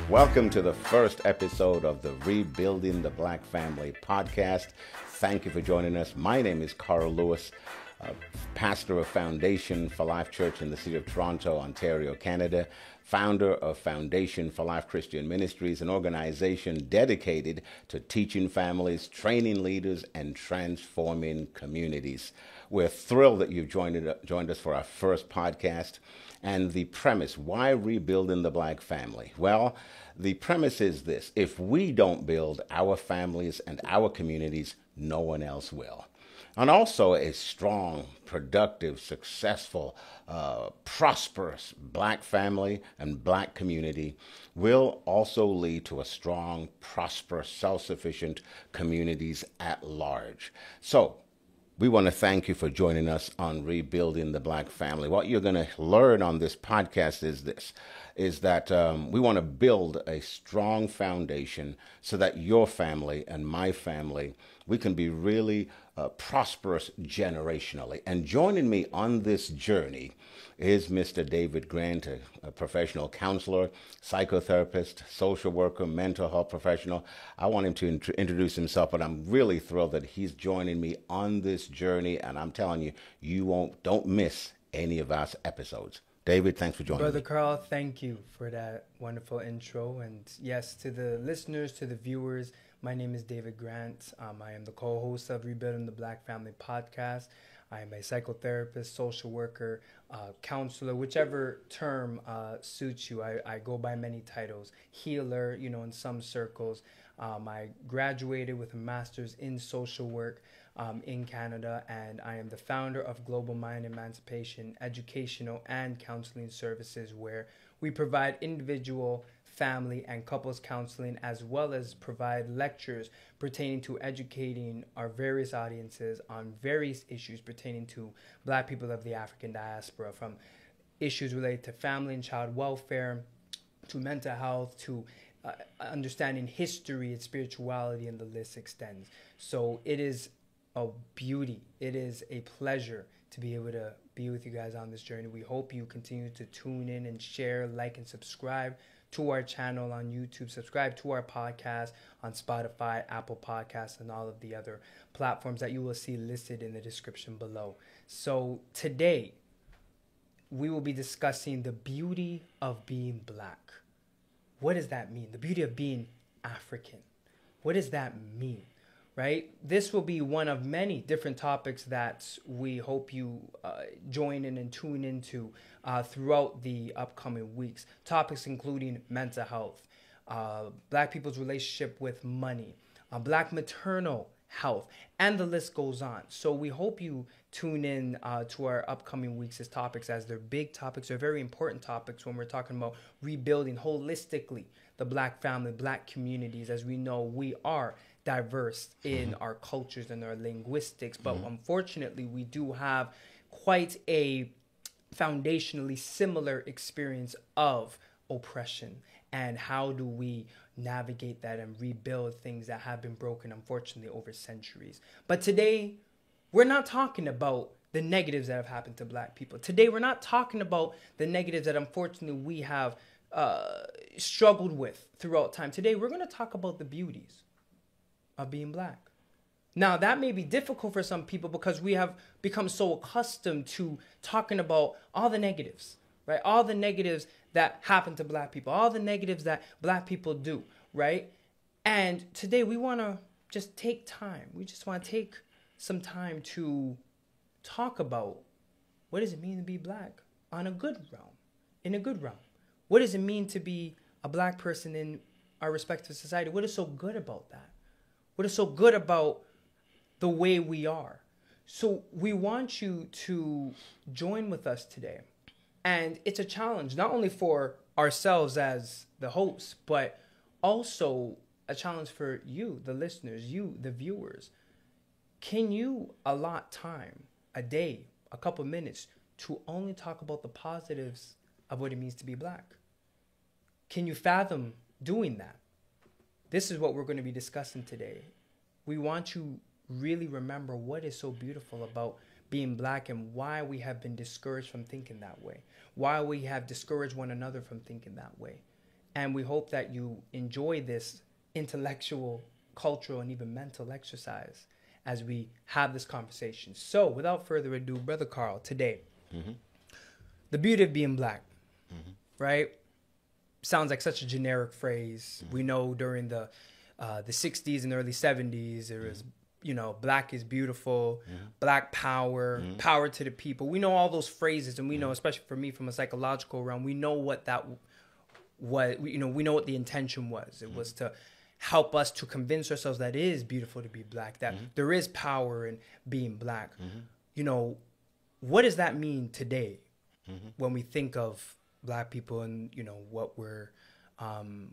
Welcome to the first episode of the Rebuilding the Black Family podcast. Thank you for joining us. My name is Carl Lewis, pastor of Foundation for Life Church in the city of Toronto, Ontario, Canada, founder of Foundation for Life Christian Ministries, an organization dedicated to teaching families, training leaders, and transforming communities. We're thrilled that you've joined us for our first podcast. And the premise, why rebuilding the black family? Well, the premise is this: if we don't build our families and our communities, no one else will. And also a strong, productive, successful, prosperous black family and black community will also lead to a strong, prosperous, self-sufficient communities at large. So, we want to thank you for joining us on Rebuilding the Black Family. What you're going to learn on this podcast is that we want to build a strong foundation so that your family and my family, we can be really prosperous generationally. And joining me on this journey is Mr. David Grant, a professional counselor, psychotherapist, social worker, mental health professional. I want him to introduce himself, but I'm really thrilled that he's joining me on this journey. And I'm telling you, don't miss any of our episodes. David, thanks for joining Brother me. Carl, thank you for that wonderful intro. And yes, to the listeners, to the viewers, my name is David Grant. I am the co-host of Rebuilding the Black Family podcast. I am a psychotherapist, social worker, counselor, whichever term suits you. I go by many titles. Healer, in some circles. I graduated with a master's in social work in Canada, and I am the founder of Global Mind Emancipation Educational and Counseling Services, where we provide individual, family, and couples counseling, as well as provide lectures pertaining to educating our various audiences on various issues pertaining to Black people of the African diaspora, from issues related to family and child welfare, to mental health, to understanding history and spirituality, and the list extends. So it is a beauty. It is a pleasure to be able to be with you guys on this journey. We hope you continue to tune in and share, like, and subscribe to our channel on YouTube. Subscribe to our podcast on Spotify, Apple Podcasts, and all of the other platforms that you will see listed in the description below. So today, we will be discussing the beauty of being Black. What does that mean? The beauty of being African. What does that mean? Right? This will be one of many different topics that we hope you join in and tune into throughout the upcoming weeks. Topics including mental health, Black people's relationship with money, Black maternal health, and the list goes on. So we hope you tune in to our upcoming weeks' topics, as they're big topics. They're very important topics when we're talking about rebuilding holistically the Black family, Black communities. As we know, we are diverse in our cultures and our linguistics, but unfortunately we do have quite a foundationally similar experience of oppression. And how do we navigate that and rebuild things that have been broken, unfortunately, over centuries? But today, we're not talking about the negatives that have happened to Black people. Today, we're not talking about the negatives that, unfortunately, we have struggled with throughout time. Today, we're going to talk about the beauties of being Black. Now, that may be difficult for some people because we have become so accustomed to talking about all the negatives, right? All the negatives that happen to Black people, all the negatives that Black people do, right? And today we want to just take time. We just want to take some time to talk about what does it mean to be Black on a good realm, in a good realm. What does it mean to be a Black person in our respective society? What is so good about that? What is so good about the way we are? So we want you to join with us today. And it's a challenge, not only for ourselves as the hosts, but also a challenge for you, the listeners, you, the viewers. Can you allot time, a day, a couple minutes, to only talk about the positives of what it means to be Black? Can you fathom doing that? This is what we're going to be discussing today. We want you really remember what is so beautiful about being Black and why we have been discouraged from thinking that way, why we have discouraged one another from thinking that way. And we hope that you enjoy this intellectual, cultural, and even mental exercise as we have this conversation. So, without further ado, Brother Carl, today, the beauty of being black, right? Sounds like such a generic phrase. We know during the 60s and early 70s, there was, you know, black is beautiful, black power, power to the people. We know all those phrases, and we know, especially for me from a psychological realm, we know what that was, you know, we know what the intention was. It was to help us to convince ourselves that it is beautiful to be black, that there is power in being black. You know, what does that mean today when we think of black people and, you know, what we're,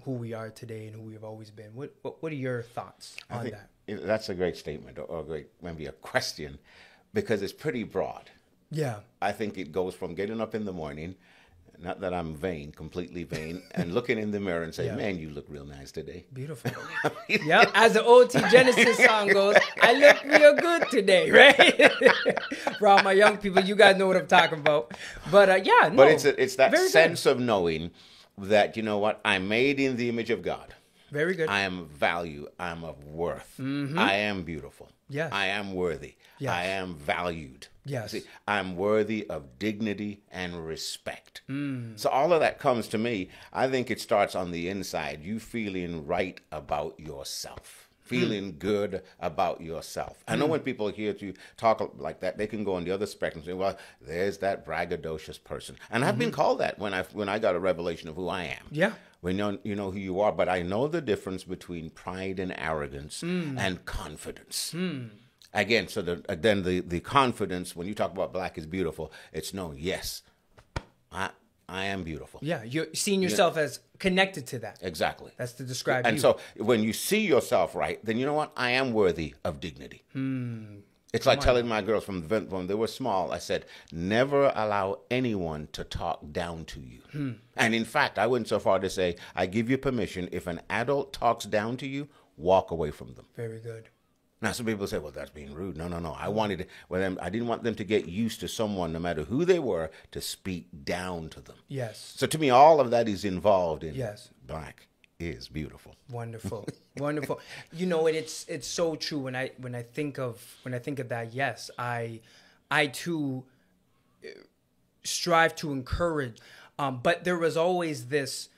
who we are today and who we've always been? What are your thoughts on that? That's a great statement, or maybe a question, because it's pretty broad. Yeah. I think it goes from getting up in the morning, not that I'm vain, completely vain, and looking in the mirror and say, man, you look real nice today. Beautiful. Yep. As the OT Genesis song goes, I look real good today, right? For all my young people, you guys know what I'm talking about. But yeah, no. But it's that sense of knowing that, you know what, I'm made in the image of God. Very good. I am of value. I'm of worth. I am beautiful. Yes. I am worthy. Yes. I am valued. Yes. See, I'm worthy of dignity and respect. So all of that comes to me. I think it starts on the inside. You feeling right about yourself. Feeling good about yourself. I know when people hear you talk like that, they can go on the other spectrum and say, well, there's that braggadocious person. And I've been called that when I got a revelation of who I am. Yeah. When you know who you are. But I know the difference between pride and arrogance and confidence. Again, so then the confidence, when you talk about black is beautiful, it's known, yes, I am beautiful. Yeah, you're seeing yourself as connected to that. Exactly. That's to describe you. And so when you see yourself right, then you know what? I am worthy of dignity. It's like telling my girls from when they were small, I said, never allow anyone to talk down to you. And in fact, I went so far to say, I give you permission, if an adult talks down to you, walk away from them. Very good. Now, some people say, well, that's being rude. No. I didn't want them to get used to someone, no matter who they were, to speak down to them. Yes. So to me, all of that is involved in black is beautiful. Wonderful. Wonderful. You know, it's so true when I think of that, yes, I too strive to encourage, but there was always this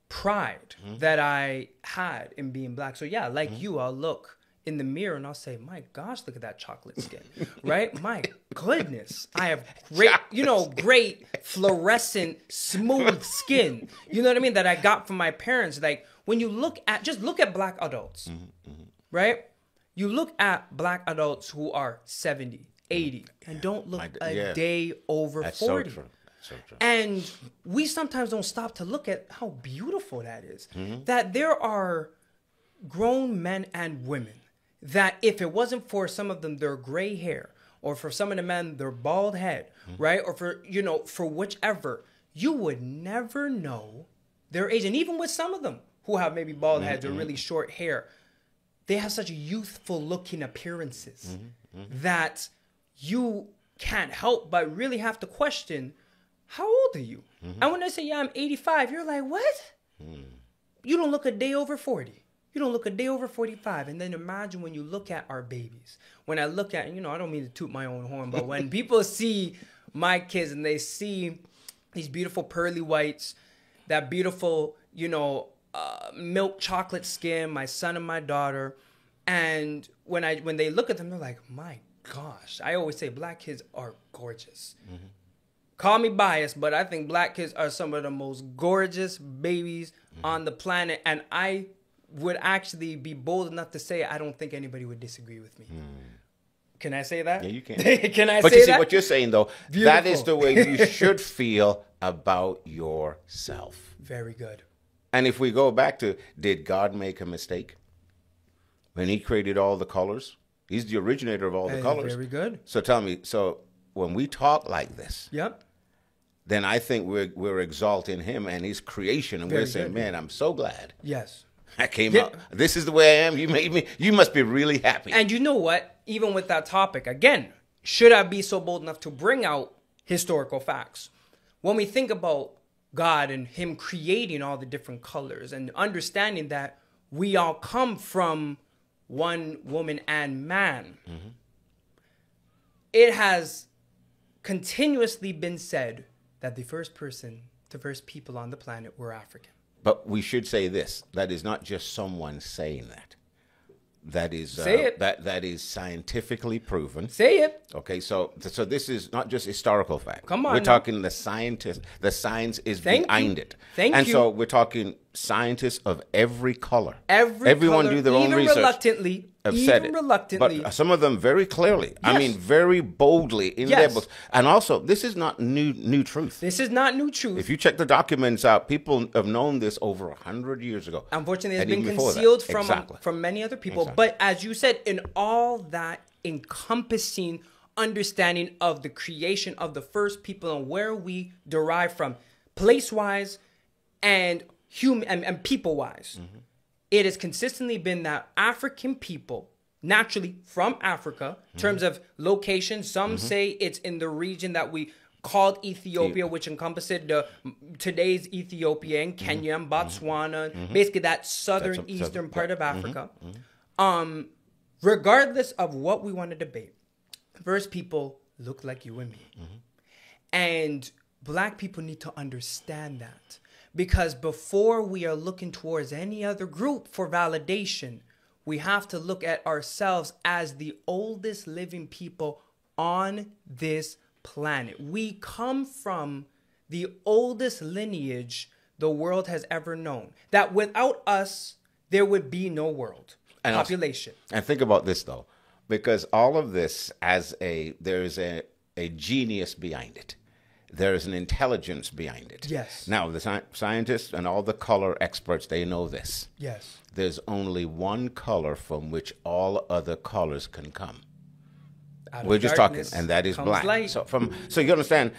pride that I had in being black. So yeah, like you, I'll look in the mirror and I'll say, my gosh, look at that chocolate skin, right? My goodness, I have great fluorescent, smooth skin. You know what I mean? That I got from my parents. Like when you look at black adults, right? You look at black adults who are 70, 80, and don't look a day over 40. So true. So true. And we sometimes don't stop to look at how beautiful that is. That there are grown men and women that if it wasn't for some of them, their gray hair, or for some of the men, their bald head, right? Or for whichever, you would never know their age. And even with some of them who have maybe bald heads or really short hair, they have such youthful looking appearances that you can't help but really have to question, how old are you? And when I say, yeah, I'm 85, you're like, what? You don't look a day over 40. You don't look a day over 45. And then imagine when you look at our babies. When I look at, I don't mean to toot my own horn, but when people see my kids and they see these beautiful pearly whites, that beautiful, milk chocolate skin, my son and my daughter, and when they look at them, they're like, my gosh. I always say black kids are gorgeous. Call me biased, but I think black kids are some of the most gorgeous babies on the planet. And I would actually be bold enough to say I don't think anybody would disagree with me. Can I say that? Yeah, you can. Can I but say you see, that? what you're saying, though, that is the way you should feel about yourself. Very good. And if we go back to, did God make a mistake? When he created all the colors? He's the originator of all the colors. Very good. So tell me, when we talk like this, then I think we're exalting him and his creation, and we're saying, man, I'm so glad. Yes. I came out. This is the way I am. You made me. You must be really happy. And you know what? Even with that topic, again, should I be so bold enough to bring out historical facts? When we think about God and him creating all the different colors and understanding that we all come from one woman and man. Mm-hmm. It has continuously been said that the first people on the planet were African. But we should say this: that is not just someone saying that. That is Say it. That is scientifically proven. Say it. Okay, so this is not just historical fact. Come on, we're now. talking the scientist. The science is behind it. And so we're talking scientists of every color. Everyone do their own research. Even reluctantly. But some of them very clearly. Yes. I mean, very boldly in their books. And also, this is not new truth. This is not new truth. If you check the documents out, people have known this over 100 years ago. Unfortunately, it's been concealed from many other people. Exactly. But as you said, in all that encompassing understanding of the creation of the first people and where we derive from, place-wise and people-wise, mm-hmm. It has consistently been that African people, naturally from Africa, in terms of location, some mm-hmm. say it's in the region that we called Ethiopia, which encompassed today's Ethiopia and Kenya and Botswana, mm-hmm. basically that eastern part of Africa. Mm-hmm. Regardless of what we want to debate, first people look like you and me. Mm-hmm. And black people need to understand that. Because before we are looking towards any other group for validation, we have to look at ourselves as the oldest living people on this planet. We come from the oldest lineage the world has ever known. That without us, there would be no world, population. And think about this, though, because all of this, there is a genius behind it. There is an intelligence behind it. Yes. Now, the scientists and all the color experts, they know this. Yes. There's only one color from which all other colors can come. We're just talking, and that is black. Light. So you understand,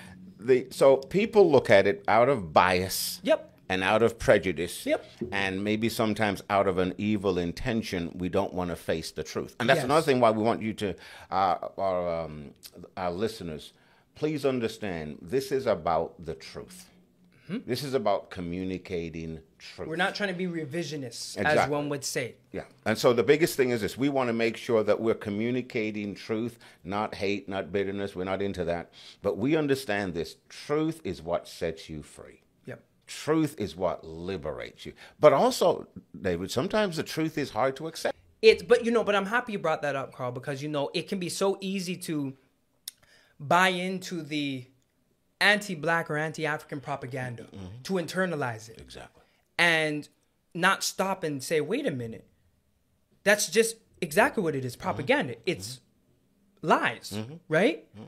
so people look at it out of bias. Yep. And out of prejudice. Yep. And maybe sometimes out of an evil intention, we don't want to face the truth. And that's another thing why we want you to, our listeners, please understand, this is about the truth. Mm-hmm. This is about communicating truth. We're not trying to be revisionists, as one would say. Yeah. And so the biggest thing is this. We want to make sure that we're communicating truth, not hate, not bitterness. We're not into that. But we understand this. Truth is what sets you free. Yep. Truth is what liberates you. But also, David, sometimes the truth is hard to accept. But I'm happy you brought that up, Carl, because, it can be so easy to buy into the anti-black or anti-African propaganda, mm-hmm. to internalize it. Exactly. And not stop and say, wait a minute. That's just exactly what it is, propaganda. Mm-hmm. It's lies, mm-hmm. right? Mm-hmm.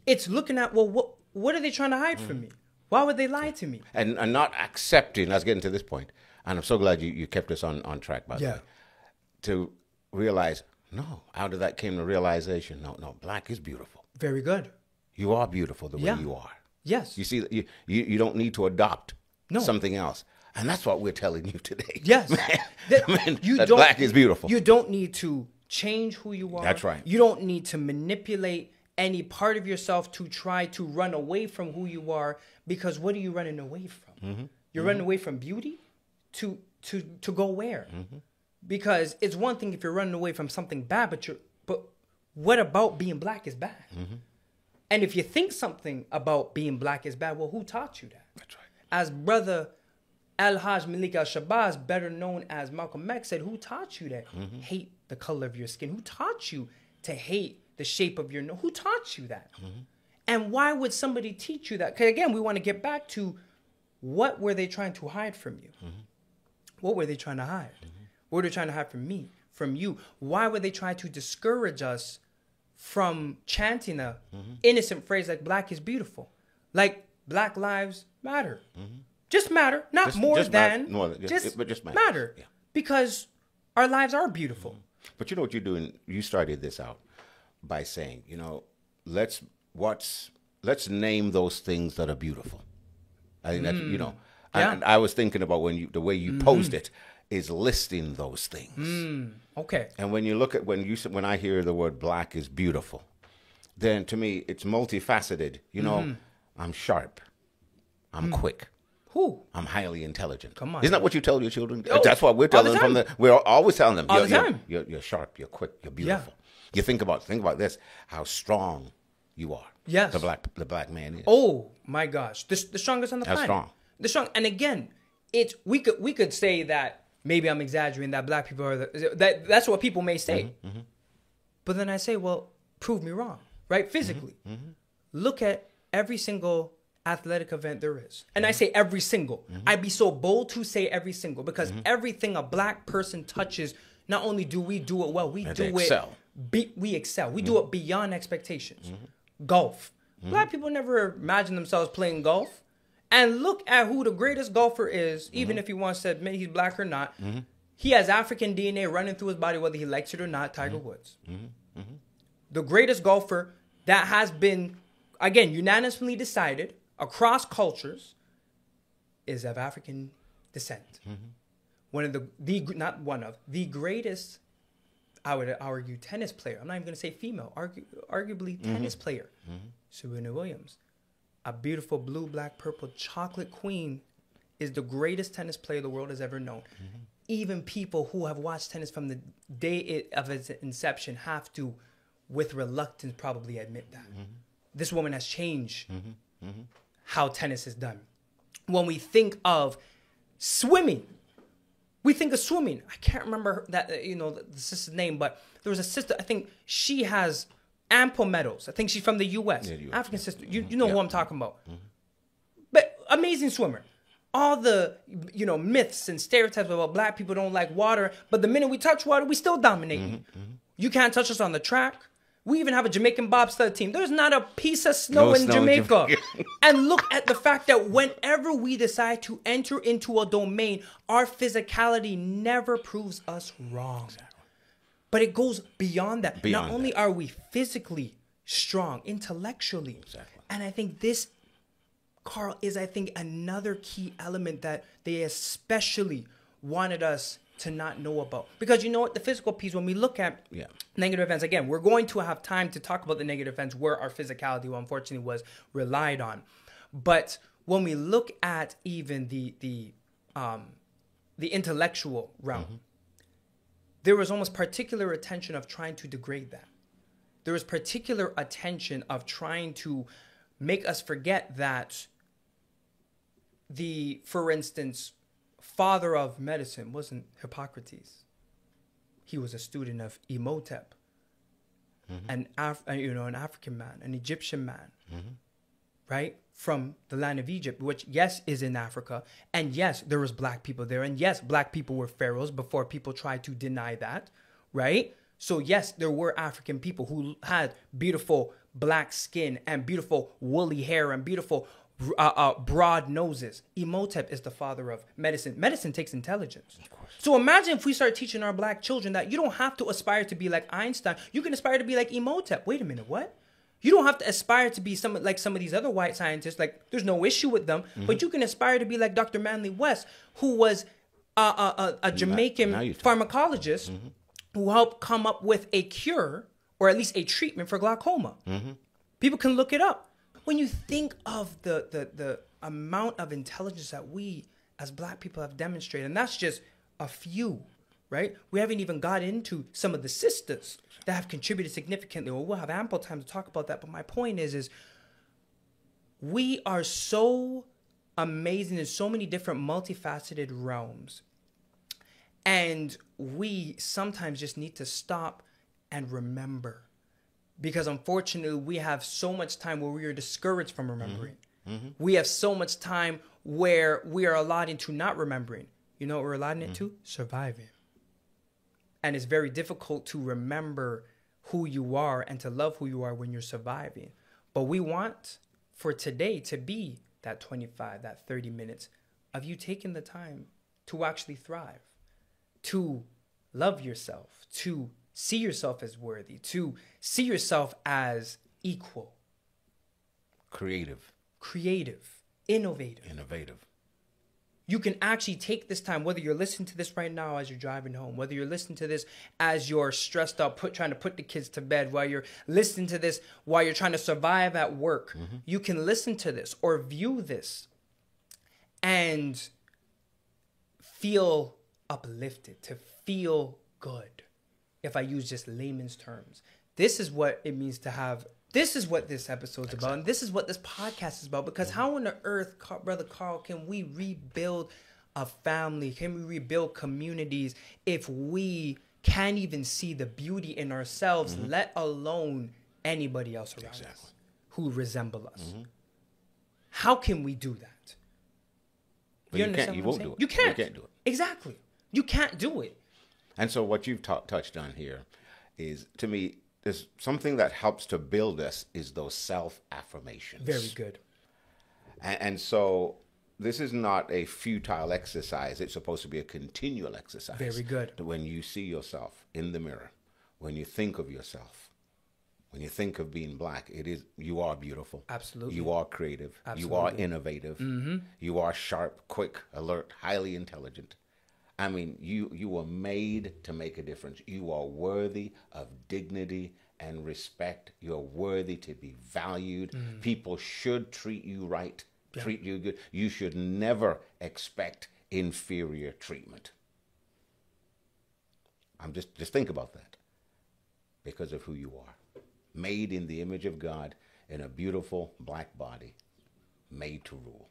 It's looking at, well, what are they trying to hide mm-hmm. from me? Why would they lie to me? And not accepting, let's get into this point, and I'm so glad you kept us on track, by the way, to realize, no, out of that came the realization, no, black is beautiful. Very good. You are beautiful the way you are. Yes. You see, you don't need to adopt something else. And that's what we're telling you today. Yes. that black is beautiful. You don't need to change who you are. That's right. You don't need to manipulate any part of yourself to try to run away from who you are, because what are you running away from? Mm-hmm. You're mm-hmm. running away from beauty to go where? Mm-hmm. Because it's one thing if you're running away from something bad, but what about being black is bad? Mm-hmm. And if you think something about being black is bad, well, who taught you that? That's right. As brother Al-Hajj Malik Al-Shabazz, better known as Malcolm X, said, who taught you that? Mm-hmm. Hate the color of your skin. Who taught you to hate the shape of your nose? Who taught you that? Mm-hmm. And why would somebody teach you that? Because again, we want to get back to what were they trying to hide from you? Mm-hmm. What were they trying to hide? Mm-hmm. What were they trying to hide from me, from you? Why would they try to discourage us from chanting a mm-hmm. innocent phrase like black is beautiful? Like Black Lives Matter. Mm-hmm. Just matter, not just, more just than. Just matter. Yeah. Because our lives are beautiful. Mm-hmm. But you know what you're doing? You started this out by saying, let's name those things that are beautiful. I think that's, and I was thinking about the way you mm-hmm. posed it is listing those things. Okay. And when you look at, when I hear the word black is beautiful, then to me, it's multifaceted. Mm-hmm. I'm sharp. I'm quick. Who? I'm highly intelligent. Come on. Isn't that what you tell your children? Oh, That's what we're all the telling them time. we're always telling them. All the time. You're sharp, you're quick, you're beautiful. You think about this, how strong you are. Yes. The black man is. Oh my gosh, the strongest on the How planet. strong? The strong, and again, we could say that maybe I'm exaggerating that black people are that's what people may say, but then I say, well, prove me wrong, right? Physically, look at every single athletic event there is, and I say every single. I'd be so bold to say every single because everything a black person touches, not only do we do it well, we And do they it. excel. We excel. We do it beyond expectations. Golf. Black people never imagine themselves playing golf. And look at who the greatest golfer is, even if he wants to admit he's black or not. He has African DNA running through his body, whether he likes it or not, Tiger Woods. The greatest golfer that has been, again, unanimously decided across cultures is of African descent. One of the greatest, I would argue, tennis player. I'm not even going to say female, arguably tennis player. Serena Williams, a beautiful blue, black, purple, chocolate queen, is the greatest tennis player the world has ever known. Even people who have watched tennis from the day of its inception have to, with reluctance, probably admit that. This woman has changed how tennis is done. When we think of swimming, I can't remember that the sister's name, but there was a sister. I think she has ample medals. I think she's from the U.S. African sister. You know who I'm talking about. But amazing swimmer. All the myths and stereotypes about black people don't like water, but the minute we touch water, we still dominate. You can't touch us on the track. We even have a Jamaican bobsled team. There's not a piece of snow in Jamaica. And look at the fact that whenever we decide to enter into a domain, our physicality never proves us wrong. But it goes beyond that. Not only are we physically strong, intellectually. And I think this, Carl, is another key element that they especially wanted us to not know about. Because you know what? The physical piece, when we look at negative events, again, we're going to have time to talk about the negative events where our physicality, unfortunately, was relied on. But when we look at even the intellectual realm, there was almost particular attention of trying to degrade that. There was particular attention of trying to make us forget that for instance, father of medicine wasn't Hippocrates. He was a student of Imhotep, an African man, an Egyptian man, right? From the land of Egypt, which, yes, is in Africa. And yes, there was black people there. And yes, black people were pharaohs before people tried to deny that, right? So yes, there were African people who had beautiful black skin and beautiful woolly hair and beautiful broad noses. Imhotep is the father of medicine. Medicine takes intelligence. So imagine if we start teaching our black children that you don't have to aspire to be like Einstein. You can aspire to be like Imhotep. Wait a minute, what? You don't have to aspire to be some of these other white scientists. Like, there's no issue with them. But you can aspire to be like Dr. Manly West, who was a Jamaican pharmacologist who helped come up with a cure, or at least a treatment for glaucoma. People can look it up. When you think of the amount of intelligence that we as black people have demonstrated, and that's just a few, right? We haven't even got into some of the sisters that have contributed significantly. Well, we'll have ample time to talk about that. But my point is we are so amazing in so many different multifaceted realms. And we sometimes just need to stop and remember. Because unfortunately, we have so much time where we are discouraged from remembering. We have so much time where we are allotting to not remembering. You know what we're allotting it to? Surviving. And it's very difficult to remember who you are and to love who you are when you're surviving. But we want for today to be that 25, that 30 minutes of you taking the time to actually thrive, to love yourself, to see yourself as worthy, to see yourself as equal. Creative, innovative. You can actually take this time, whether you're listening to this right now as you're driving home, whether you're listening to this as you're stressed out, trying to put the kids to bed, while you're listening to this while you're trying to survive at work. You can listen to this or view this and feel uplifted, to feel good. If I use just layman's terms, this is what it means to have. This is what this episode's about, and this is what this podcast is about. Because how on the earth, Brother Carl, can we rebuild a family? Can we rebuild communities if we can't even see the beauty in ourselves, let alone anybody else around us who resemble us? How can we do that? You can't. You won't do it. You can't. You can't do it. Exactly. You can't do it. And so what you've touched on here is, to me, there's something that helps to build us is those self-affirmations. Very good. And so this is not a futile exercise. It's supposed to be a continual exercise. Very good. When you see yourself in the mirror, when you think of yourself, when you think of being black, you are beautiful. Absolutely. You are creative. Absolutely. You are innovative. You are sharp, quick, alert, highly intelligent. I mean, you were made to make a difference. You are worthy of dignity and respect. You're worthy to be valued. People should treat you right, treat you good. You should never expect inferior treatment. Just think about that, because of who you are. Made in the image of God, in a beautiful black body, made to rule.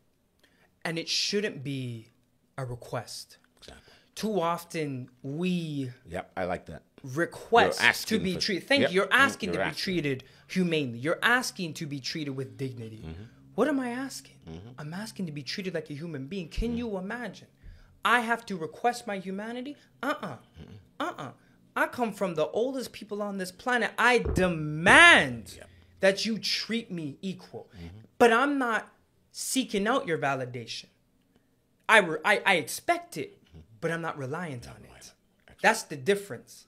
And it shouldn't be a request. Exactly. Too often we I like that. request to be treated. Thank you. You're asking to be asking. treated humanely. You're asking to be treated with dignity. What am I asking? I'm asking to be treated like a human being. Can you imagine? I have to request my humanity? I come from the oldest people on this planet. I demand that you treat me equal. But I'm not seeking out your validation. I expect it, but I'm not reliant on it. That's the difference.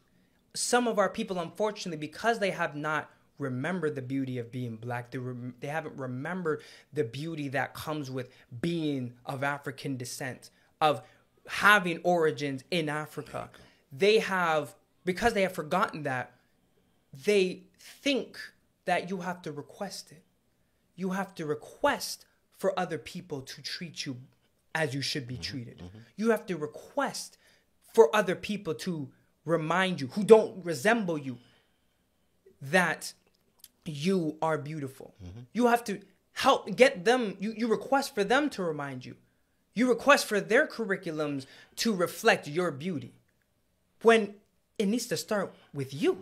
Some of our people, unfortunately, because they have not remembered the beauty of being black, they haven't remembered the beauty that comes with being of African descent, of having origins in Africa. Because they have forgotten that, they think that you have to request it. You have to request for other people to treat you as you should be treated. You have to request for other people to remind you, who don't resemble you, that you are beautiful. You have to help get them, you request for them to remind you. You request for their curriculums to reflect your beauty. When it needs to start with you.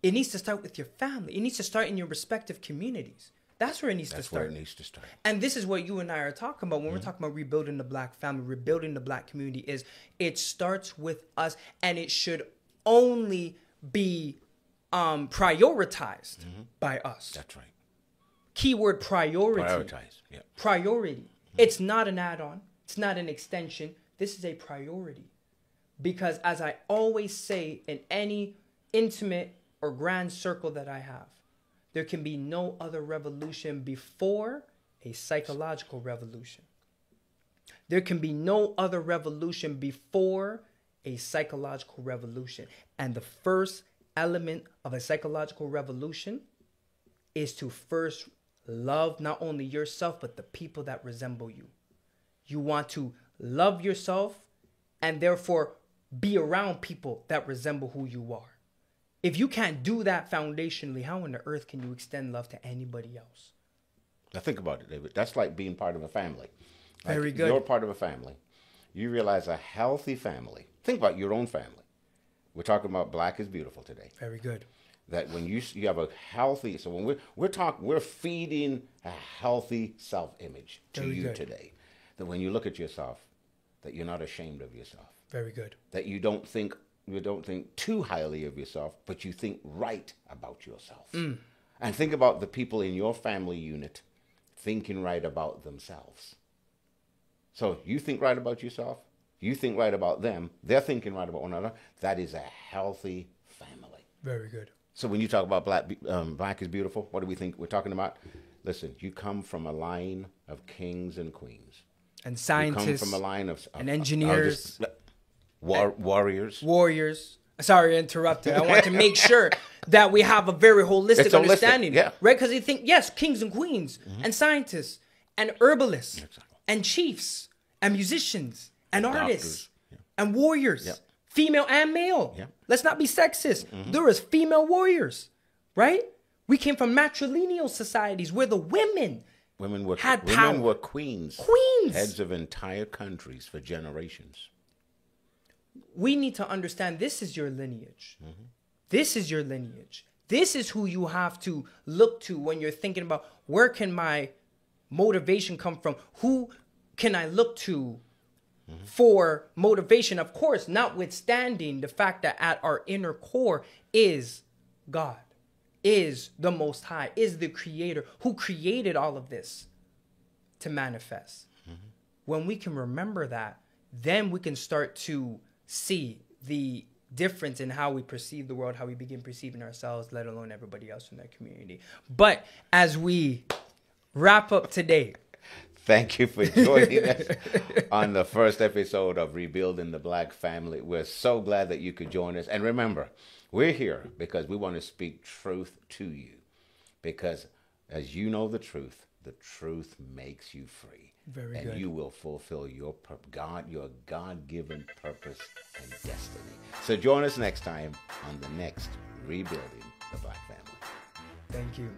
It needs to start with your family. It needs to start in your respective communities. That's where it needs to start. That's where it needs to start. And this is what you and I are talking about when we're talking about rebuilding the black family, rebuilding the black community, is it starts with us, and it should only be prioritized by us. That's right. Keyword priority. Prioritize. Yeah. Priority. It's not an add-on. It's not an extension. This is a priority. Because as I always say, in any intimate or grand circle that I have, there can be no other revolution before a psychological revolution. There can be no other revolution before a psychological revolution. And the first element of a psychological revolution is to first love not only yourself, but the people that resemble you. You want to love yourself and therefore be around people that resemble who you are. If you can't do that foundationally, how on the earth can you extend love to anybody else? Now think about it, David. That's like being part of a family. Very good. You're part of a family. You realize a healthy family. Think about your own family. We're talking about Black is Beautiful today. Very good. That when you have a healthy, so when we're feeding a healthy self-image to Very you good. today. That when you look at yourself, that you're not ashamed of yourself. Very good. That you don't think too highly of yourself, but you think right about yourself. And think about the people in your family unit thinking right about themselves. So you think right about yourself, you think right about them, they're thinking right about one another. That is a healthy family. Very good. So when you talk about Black is Beautiful, what do we think we're talking about? Listen, you come from a line of kings and queens. And You scientists. come from a line of and engineers. Warriors. Warriors. Sorry, I interrupted. I want to make sure that we have a very holistic It's holistic, understanding. yeah. Right? Because you think, yes, kings and queens and scientists and herbalists and chiefs and musicians and artists Doctors. and warriors, Yep. female and male. Yep. Let's not be sexist. There was female warriors, right? We came from matrilineal societies where the women Women were power. were queens. Queens. Heads of entire countries for generations. We need to understand this is your lineage. This is your lineage. This is who you have to look to when you're thinking about where can my motivation come from? Who can I look to for motivation? Of course, notwithstanding the fact that at our inner core is God, is the Most High, is the Creator who created all of this to manifest. When we can remember that, then we can start to see the difference in how we perceive the world, how we begin perceiving ourselves, let alone everybody else in that community. But as we wrap up today, Thank you for joining us on the first episode of Rebuilding the Black Family. We're so glad that you could join us. And remember, we're here because we want to speak truth to you. Because as you know the truth makes you free. Very and good. you will fulfill your God-given purpose and destiny. So join us next time on the next Rebuilding the Black Family. thank you.